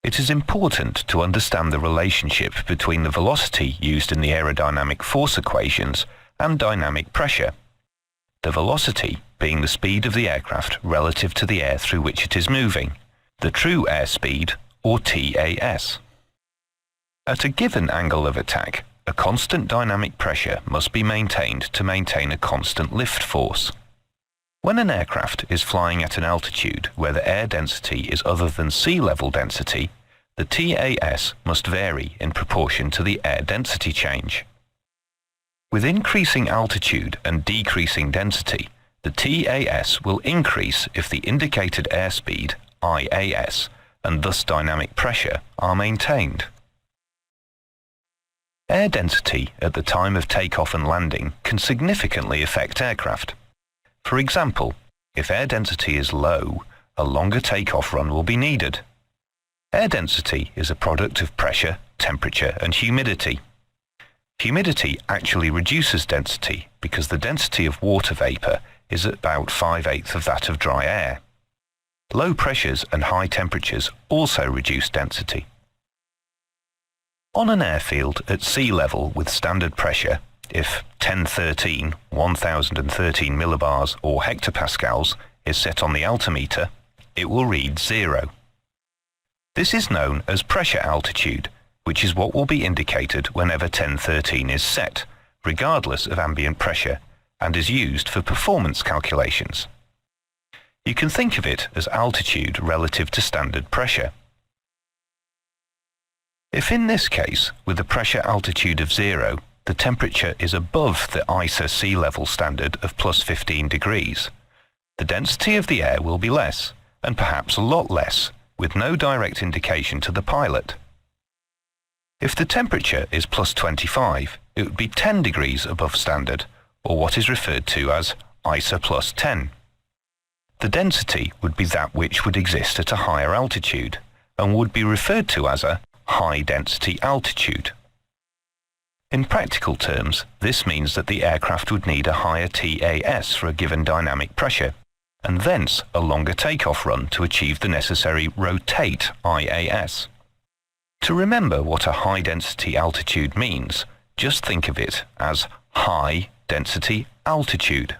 It is important to understand the relationship between the velocity used in the aerodynamic force equations and dynamic pressure. The velocity being the speed of the aircraft relative to the air through which it is moving, the true airspeed, or TAS. At a given angle of attack, a constant dynamic pressure must be maintained to maintain a constant lift force. When an aircraft is flying at an altitude where the air density is other than sea level density, the TAS must vary in proportion to the air density change. With increasing altitude and decreasing density, the TAS will increase if the indicated airspeed, IAS, and thus dynamic pressure are maintained. Air density at the time of takeoff and landing can significantly affect aircraft. For example, if air density is low, a longer takeoff run will be needed. Air density is a product of pressure, temperature, and humidity. Humidity actually reduces density because the density of water vapour is about 5/8 of that of dry air. Low pressures and high temperatures also reduce density. On an airfield at sea level with standard pressure, if 1013, 1013 millibars or hectopascals is set on the altimeter, it will read 0. This is known as pressure altitude, which is what will be indicated whenever 1013 is set, regardless of ambient pressure, and is used for performance calculations. You can think of it as altitude relative to standard pressure. If in this case, with a pressure altitude of 0, the temperature is above the EASA sea level standard of plus 15 degrees, the density of the air will be less, and perhaps a lot less, with no direct indication to the pilot. If the temperature is plus 25, it would be 10 degrees above standard, or what is referred to as EASA plus 10. The density would be that which would exist at a higher altitude, and would be referred to as a high density altitude. In practical terms, this means that the aircraft would need a higher TAS for a given dynamic pressure, and thence a longer takeoff run to achieve the necessary rotate IAS. To remember what a high density altitude means, just think of it as high density altitude.